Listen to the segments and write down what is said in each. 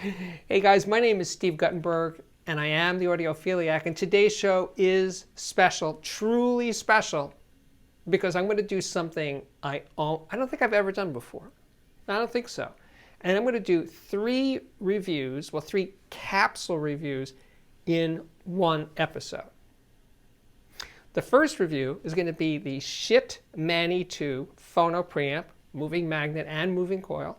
Hey guys, my name is Steve Guttenberg and I am the Audiophiliac, and today's show is special, truly special, because I'm going to do something I don't think I've ever done before. I don't think so. And I'm going to do three capsule reviews in one episode. The first review is going to be the Shit Manny 2 phono preamp, moving magnet and moving coil.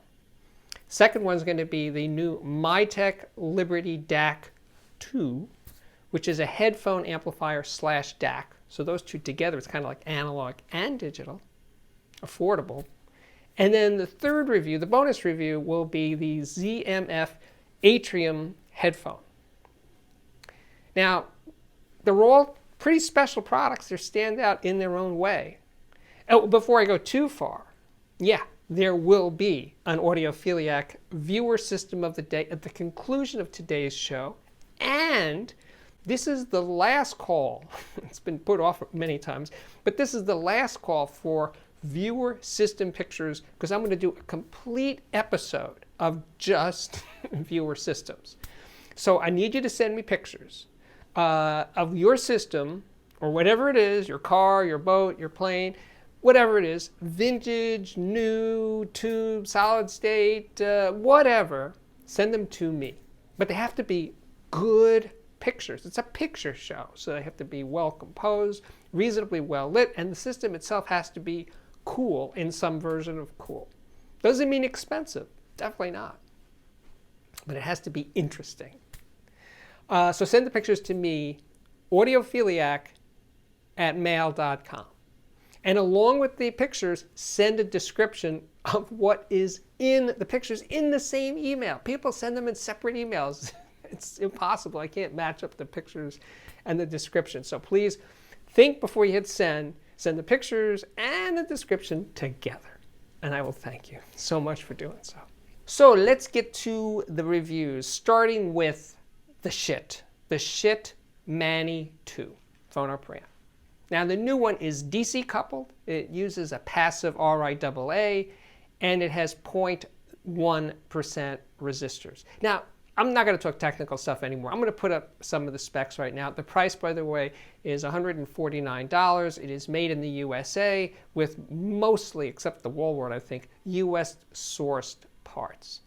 Second one is going to be the new Mytek Liberty DAC 2, which is a headphone amplifier / DAC. So those two together, it's kind of like analog and digital, affordable. And then the third review, the bonus review, will be the ZMF Atrium headphone. Now, they're all pretty special products. They stand out in their own way. Oh, before I go too far, there will be an Audiophiliac viewer system of the day at the conclusion of today's show. And this is the last call. It's been put off many times, but this is the last call for viewer system pictures, because I'm going to do a complete episode of just viewer systems. So I need you to send me pictures of your system, or whatever it is, your car, your boat, your plane, whatever it is, vintage, new, tube, solid state, whatever. Send them to me. But they have to be good pictures. It's a picture show, so they have to be well composed, reasonably well lit, and the system itself has to be cool in some version of cool. Doesn't mean expensive, definitely not. But it has to be interesting. So send the pictures to me, audiophiliac@mail.com. And along with the pictures, send a description of what is in the pictures in the same email. People send them in separate emails. It's impossible. I can't match up the pictures and the description. So please think before you hit send. Send the pictures and the description together. And I will thank you so much for doing so. So let's get to the reviews, starting with the Shit Manny 2 phono preamp. Now the new one is DC coupled. It uses a passive RIAA, and it has 0.1% resistors. Now, I'm not going to talk technical stuff anymore. I'm going to put up some of the specs right now. The price, by the way, is $149. It is made in the USA with mostly, except the wall wart, I think, US sourced parts.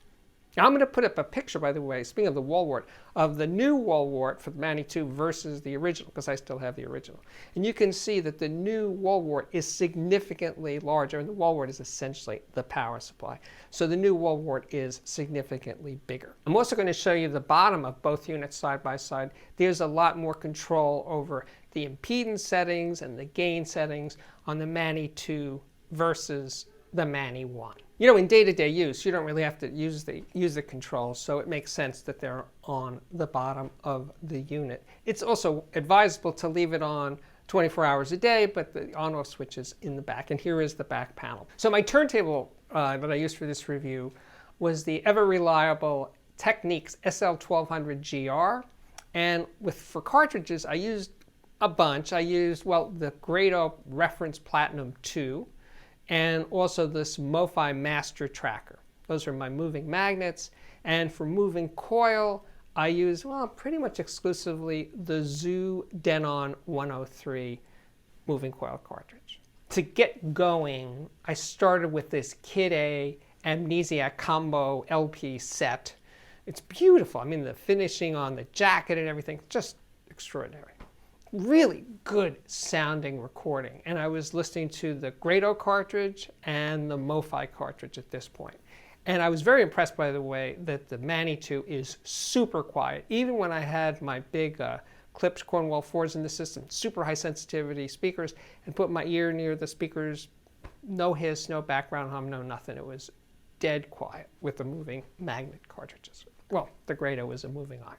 Now, I'm going to put up a picture, by the way, speaking of the wall wart, of the new wall wart for the Manny 2 versus the original, because I still have the original. And you can see that the new wall wart is significantly larger, and the wall wart is essentially the power supply. So the new wall wart is significantly bigger. I'm also going to show you the bottom of both units side by side. There's a lot more control over the impedance settings and the gain settings on the Manny 2 versus the Manny 1. You know, in day-to-day use, you don't really have to use the controls, so it makes sense that they're on the bottom of the unit. It's also advisable to leave it on 24 hours a day, but the on-off switch is in the back, and here is the back panel. So my turntable that I used for this review was the ever-reliable Technics SL1200GR, and for cartridges, I used a bunch. I used, the Grado Reference Platinum 2, and also this MoFi Master Tracker. Those are my moving magnets. And for moving coil, I use, pretty much exclusively the Zoo Denon 103 moving coil cartridge. To get going, I started with this Kid A Amnesiac Combo LP set. It's beautiful. I mean, the finishing on the jacket and everything, just extraordinary. Really good sounding recording, and I was listening to the Grado cartridge and the MoFi cartridge at this point. And I was very impressed, by the way, that the Manny 2 is super quiet. Even when I had my big clipped Cornwall 4s in the system, super high sensitivity speakers, and put my ear near the speakers, no hiss, no background hum, no nothing. It was dead quiet with the moving magnet cartridges. Well, the Grado is a moving iron.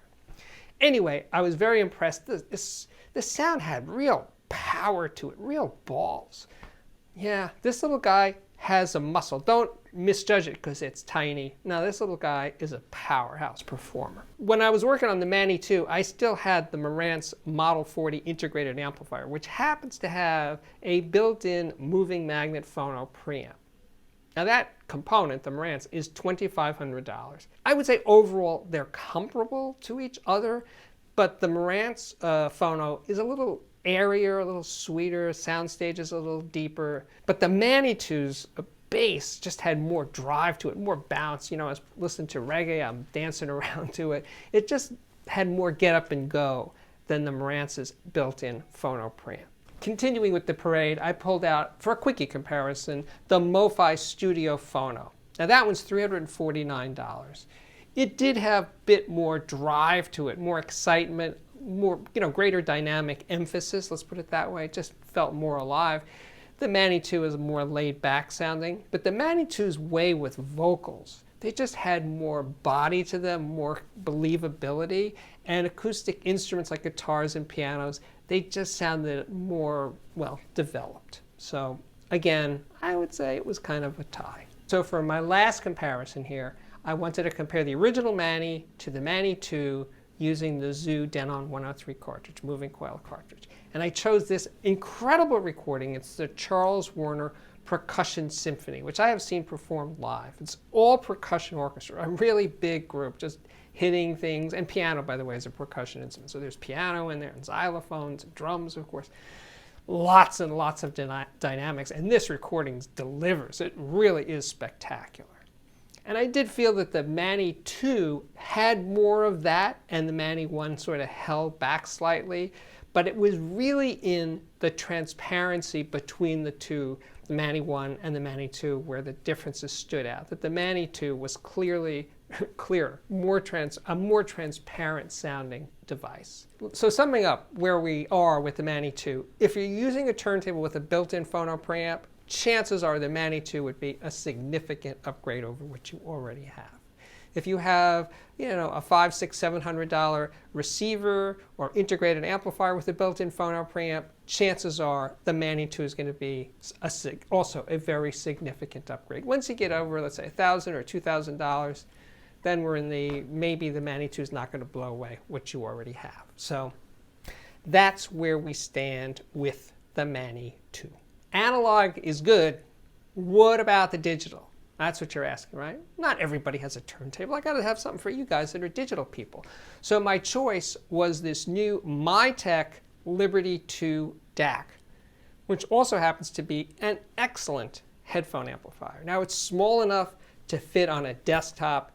Anyway, I was very impressed. The sound had real power to it, real balls. Yeah, this little guy has a muscle. Don't misjudge it because it's tiny. No, this little guy is a powerhouse performer. When I was working on the Manny 2, I still had the Marantz Model 40 integrated amplifier, which happens to have a built-in moving magnet phono preamp. Now that component, the Marantz, is $2,500. I would say overall they're comparable to each other, but the Marantz phono is a little airier, a little sweeter, soundstage is a little deeper, but the Manitou's bass just had more drive to it, more bounce. You know, I was listening to reggae, I'm dancing around to it. It just had more get up and go than the Marantz's built-in phono preamp. Continuing with the parade, I pulled out, for a quickie comparison, the MoFi Studio Phono. Now that one's $349. It did have a bit more drive to it, more excitement, more, greater dynamic emphasis, let's put it that way. It just felt more alive. The Manitou is more laid back sounding, but the Manitou's way with vocals, they just had more body to them, more believability, and acoustic instruments like guitars and pianos, they just sounded more, well, developed. So again, I would say it was kind of a tie. So for my last comparison here, I wanted to compare the original Mani to the Manitou using the Zoo Denon 103 cartridge, moving coil cartridge. And I chose this incredible recording. It's the Charles Warner Percussion Symphony, which I have seen performed live. It's all percussion orchestra, a really big group, just hitting things, and piano, by the way, is a percussion instrument. So there's piano in there, and xylophones, and drums, of course. Lots and lots of dynamics, and this recording delivers. It really is spectacular. And I did feel that the Mani 2 had more of that, and the Mani 1 sort of held back slightly, but it was really in the transparency between the two, the Mani 1 and the Mani 2, where the differences stood out. That the Mani 2 was clearly clearer, a more transparent sounding device. So summing up where we are with the Mani 2, if you're using a turntable with a built-in phono preamp, chances are the Mani 2 would be a significant upgrade over what you already have. If you have, a $500, $600, $700 receiver or integrated amplifier with a built-in phono preamp, chances are the Mani 2 is going to be also a very significant upgrade. Once you get over, let's say, $1,000 or $2,000, then we're in maybe the Mani 2 is not going to blow away what you already have. So that's where we stand with the Mani 2. Analog is good. What about the digital? That's what you're asking, right? Not everybody has a turntable. I got to have something for you guys that are digital people. So my choice was this new Mytek Liberty 2 DAC, which also happens to be an excellent headphone amplifier. Now it's small enough to fit on a desktop.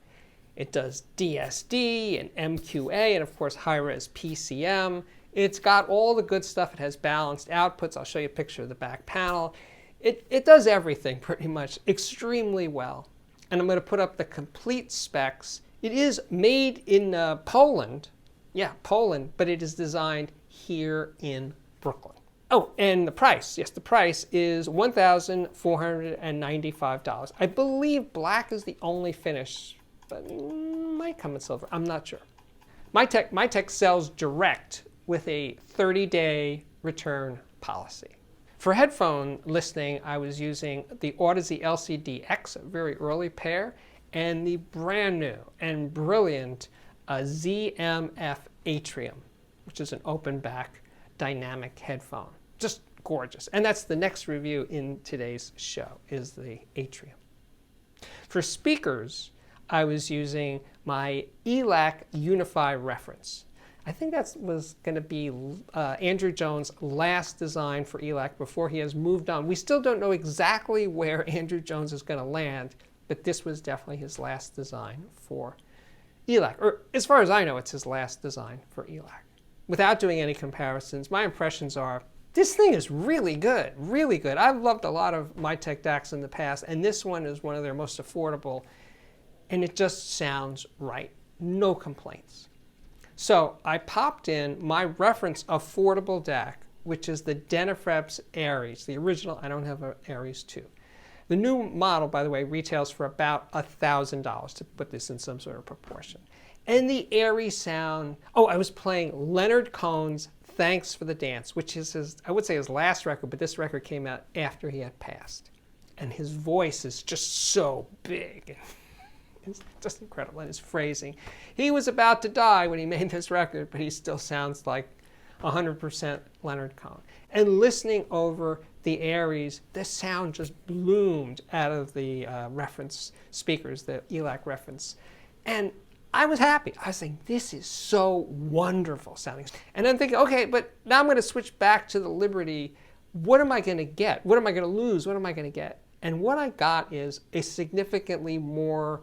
It does DSD and MQA and of course high-res PCM. It's got all the good stuff. It has balanced outputs. I'll show you a picture of the back panel. It does everything pretty much extremely well. And I'm going to put up the complete specs. It is made in Poland. Yeah, Poland, but it is designed here in Brooklyn. Oh, and the price. Yes, the price is $1,495. I believe black is the only finish, but might come in silver. I'm not sure. Mytek sells direct with a 30-day return policy. For headphone listening, I was using the Audeze LCD-X, a very early pair, and the brand new and brilliant ZMF Atrium, which is an open back dynamic headphone. Just gorgeous. And that's the next review in today's show, is the Atrium. For speakers, I was using my ELAC Unify reference. I think that was going to be Andrew Jones' last design for ELAC before he has moved on. We still don't know exactly where Andrew Jones is going to land, but this was definitely his last design for ELAC. Or as far as I know, it's his last design for ELAC. Without doing any comparisons, my impressions are, this thing is really good, really good. I've loved a lot of Mytek DACs in the past, and this one is one of their most affordable, and it just sounds right. No complaints. So I popped in my reference affordable DAC, which is the Denafreps Aries, the original. I don't have an Aries 2. The new model, by the way, retails for about $1,000 to put this in some sort of proportion. And the Aries sound, I was playing Leonard Cohen's Thanks for the Dance, which is I would say his last record, but this record came out after he had passed. And his voice is just so big. It's just incredible, and his phrasing. He was about to die when he made this record, but he still sounds like 100% Leonard Cohen. And listening over the Aries, the sound just bloomed out of the reference speakers, the ELAC reference. And I was happy. I was saying, this is so wonderful sounding. And then thinking, okay, but now I'm going to switch back to the Liberty. What am I going to get? What am I going to lose? What am I going to get? And what I got is a significantly more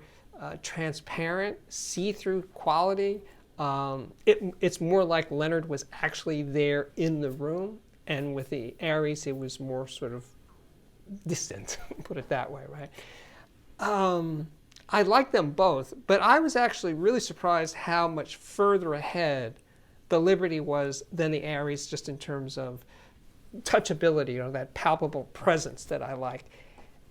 transparent, see-through quality. It's more like Leonard was actually there in the room. And with the Aries, it was more sort of distant, put it that way, right? I like them both, but I was actually really surprised how much further ahead the Liberty was than the Aries, just in terms of touchability, that palpable presence that I like.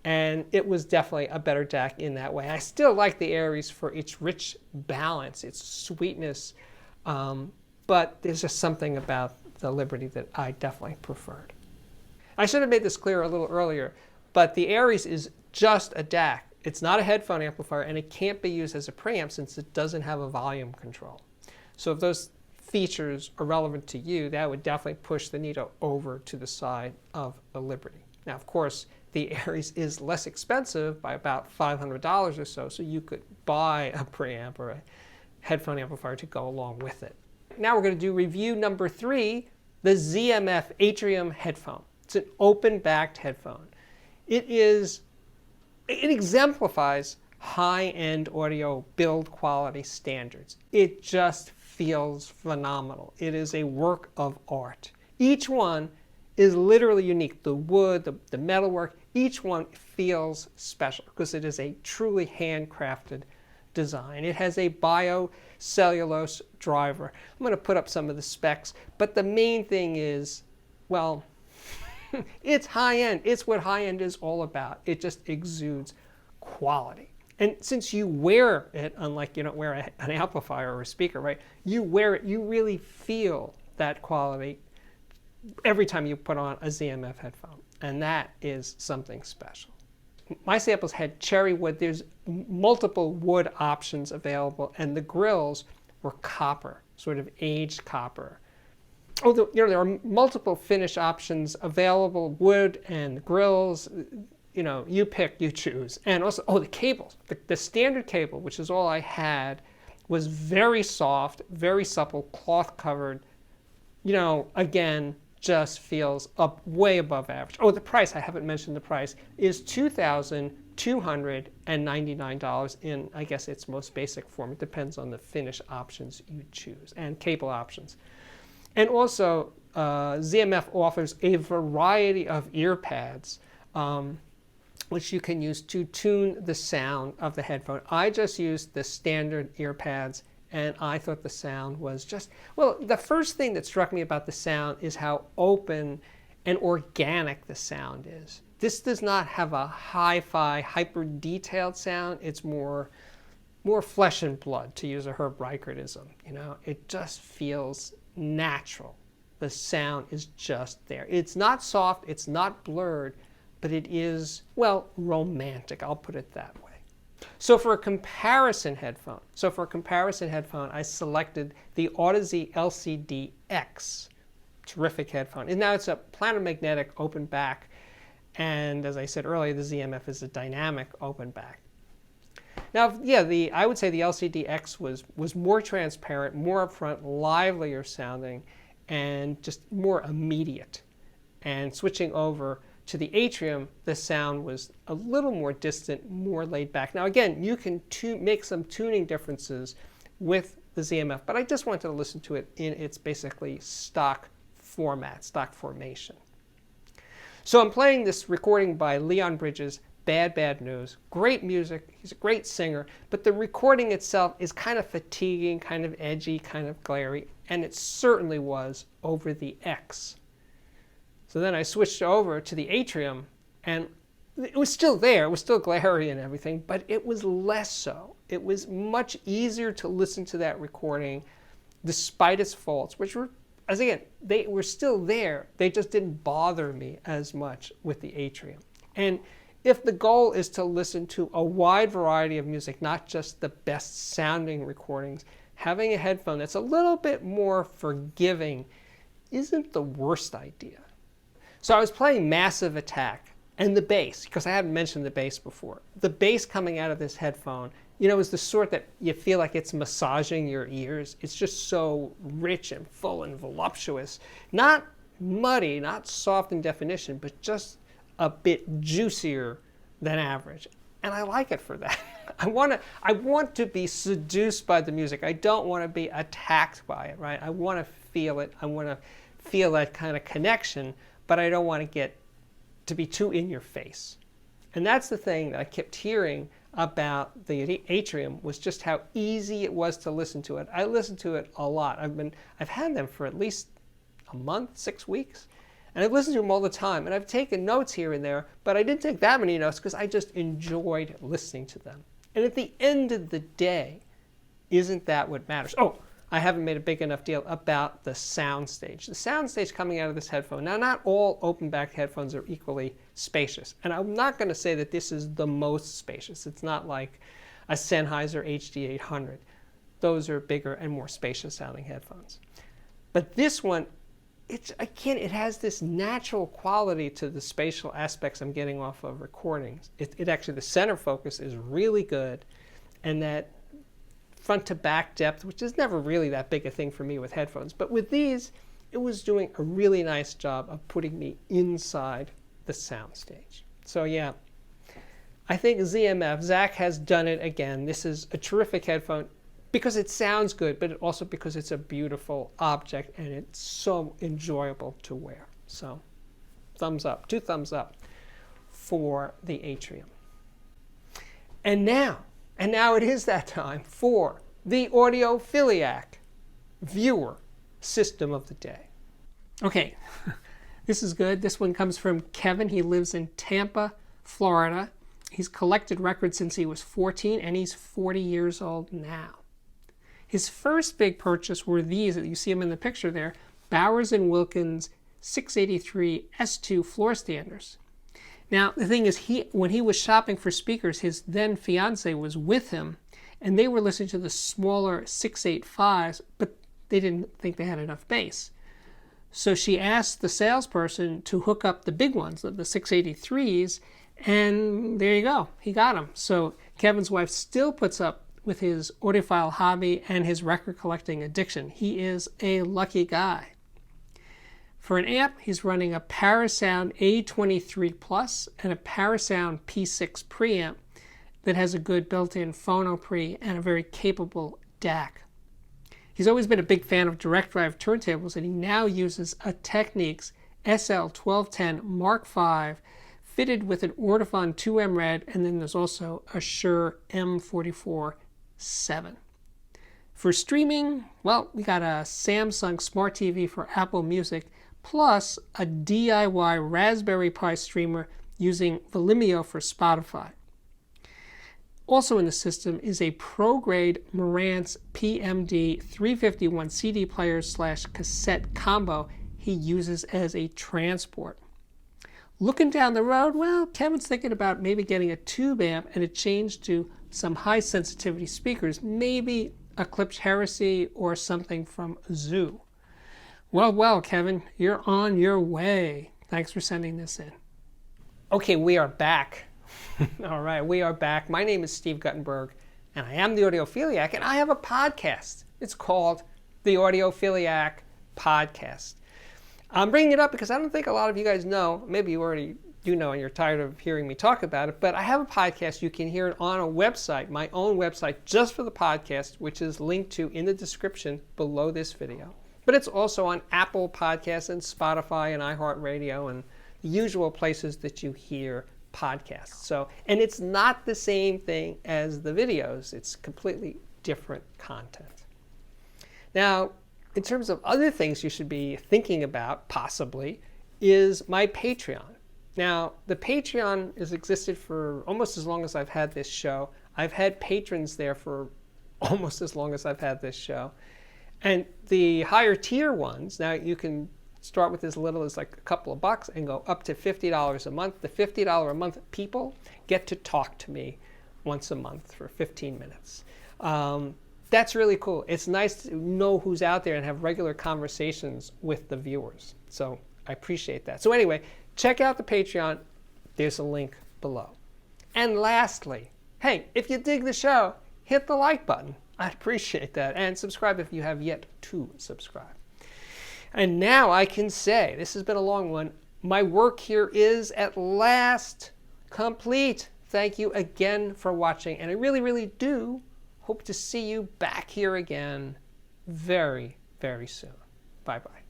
And it was definitely a better DAC in that way. I still like the Aries for its rich balance, its sweetness, but there's just something about the Liberty that I definitely preferred. I should have made this clear a little earlier, but the Aries is just a DAC. It's not a headphone amplifier, and it can't be used as a preamp since it doesn't have a volume control. So if those features are relevant to you, that would definitely push the needle over to the side of the Liberty. Now, of course, the Aries is less expensive by about $500 or so, so you could buy a preamp or a headphone amplifier to go along with it. Now we're going to do review number 3, the ZMF Atrium headphone. It's an open-backed headphone. It exemplifies high-end audio build quality standards. It just feels phenomenal. It is a work of art. Each one is literally unique. The wood, the metalwork, each one feels special because it is a truly handcrafted design. It has a biocellulose driver. I'm going to put up some of the specs, but the main thing is, well, it's high-end. It's what high-end is all about. It just exudes quality. And since you wear it, unlike you don't wear an amplifier or a speaker, right? You wear it, you really feel that quality every time you put on a ZMF headphone. And that is something special. My samples had cherry wood. There's multiple wood options available, and the grills were copper, sort of aged copper. Although there are multiple finish options available, wood and grills. You pick, you choose. And also, the cables. The standard cable, which is all I had, was very soft, very supple, cloth covered. Again, just feels up way above average. The price, I haven't mentioned the price, is $2,299 in, I guess, its most basic form. It depends on the finish options you choose and cable options. And also, ZMF offers a variety of ear pads, which you can use to tune the sound of the headphone. I just used the standard ear pads, and I thought the sound was just, the first thing that struck me about the sound is how open and organic the sound is. This does not have a hi-fi, hyper-detailed sound. It's more flesh and blood, to use a Herb Reichardism. It just feels natural. The sound is just there. It's not soft, it's not blurred, but it is, romantic. I'll put it that way. So for a comparison headphone, I selected the Audeze LCD-X. Terrific headphone. And now it's a planar magnetic open back, and as I said earlier, the ZMF is a dynamic open back. Now, I would say the LCD-X was more transparent, more upfront, livelier sounding, and just more immediate. And switching over to the Atrium, the sound was a little more distant, more laid back. Now again, you can make some tuning differences with the ZMF, but I just wanted to listen to it in its basically stock format, stock formation. So I'm playing this recording by Leon Bridges, Bad Bad News. Great music, he's a great singer, but the recording itself is kind of fatiguing, kind of edgy, kind of glary, and it certainly was over the X. So then I switched over to the Atrium, and it was still there. It was still glary and everything, but it was less so. It was much easier to listen to that recording despite its faults, which were, as again, they were still there. They just didn't bother me as much with the Atrium. And if the goal is to listen to a wide variety of music, not just the best sounding recordings, having a headphone that's a little bit more forgiving isn't the worst idea. So I was playing Massive Attack, and the bass, because I haven't mentioned the bass before, the bass coming out of this headphone, is the sort that you feel like it's massaging your ears. It's just so rich and full and voluptuous. Not muddy, not soft in definition, but just a bit juicier than average. And I like it for that. I want to be seduced by the music. I don't want to be attacked by it, right? I want to feel it. I want to feel that kind of connection, but I don't want to get to be too in your face. And that's the thing that I kept hearing about the Atrium, was just how easy it was to listen to it. I listened to it a lot. I've had them for at least a month, 6 weeks. And I've listened to them all the time. And I've taken notes here and there, but I didn't take that many notes because I just enjoyed listening to them. And at the end of the day, isn't that what matters? Oh, I haven't made a big enough deal about the soundstage. The soundstage coming out of this headphone. Now, not all open-back headphones are equally spacious. And I'm not going to say that this is the most spacious. It's not like a Sennheiser HD800. Those are bigger and more spacious sounding headphones. But this one, it has this natural quality to the spatial aspects I'm getting off of recordings. It actually, the center focus is really good, and that front to back depth, which is never really that big a thing for me with headphones. But with these, it was doing a really nice job of putting me inside the soundstage. So yeah, I think ZMF, Zach has done it again. This is a terrific headphone because it sounds good, but also because it's a beautiful object and it's so enjoyable to wear. So thumbs up, 2 thumbs up for the Atrium. And now it is that time for the Audiophiliac viewer system of the day. Okay, this is good. This one comes from Kevin. He lives in Tampa, Florida. He's collected records since he was 14, and he's 40 years old now. His first big purchase were these, you see them in the picture there, Bowers & Wilkins 683 S2 floor standers. Now, the thing is, when he was shopping for speakers, his then fiance was with him, and they were listening to the smaller 685s, but they didn't think they had enough bass. So she asked the salesperson to hook up the big ones, the 683s, and there you go, he got them. So Kevin's wife still puts up with his audiophile hobby and his record collecting addiction. He is a lucky guy. For an amp, he's running a Parasound A23 Plus and a Parasound P6 preamp that has a good built-in phono pre and a very capable DAC. He's always been a big fan of direct drive turntables, and he now uses a Technics SL1210 Mark V fitted with an Audiophone 2M Red, and then there's also a Shure M44-7. For streaming, well, we got a Samsung Smart TV for Apple Music, plus a DIY Raspberry Pi streamer using Vimeo for Spotify. Also in the system is a pro-grade Marantz PMD 351 CD player / cassette combo he uses as a transport. Looking down the road, well, Kevin's thinking about maybe getting a tube amp and a change to some high sensitivity speakers, maybe a Klipsch Heresy or something from Zoo. Well, Kevin, you're on your way. Thanks for sending this in. Okay, we are back. All right, we are back. My name is Steve Guttenberg, and I am the Audiophiliac, and I have a podcast. It's called the Audiophiliac Podcast. I'm bringing it up because I don't think a lot of you guys know, maybe you already do know and you're tired of hearing me talk about it, but I have a podcast. You can hear it on a website, my own website, just for the podcast, which is linked to in the description below this video. But it's also on Apple Podcasts and Spotify and iHeartRadio and the usual places that you hear podcasts. So, and it's not the same thing as the videos. It's completely different content. Now, in terms of other things you should be thinking about, possibly, is my Patreon. Now, the Patreon has existed for almost as long as I've had this show. I've had patrons there for almost as long as I've had this show. And the higher tier ones, now you can start with as little as like a couple of bucks and go up to $50 a month. The $50 a month people get to talk to me once a month for 15 minutes. That's really cool. It's nice to know who's out there and have regular conversations with the viewers. So I appreciate that. So anyway, check out the Patreon. There's a link below. And lastly, hey, if you dig the show, hit the like button. I'd appreciate that. And subscribe if you have yet to subscribe. And now I can say, this has been a long one, my work here is at last complete. Thank you again for watching. And I really, really do hope to see you back here again very, very soon. Bye-bye.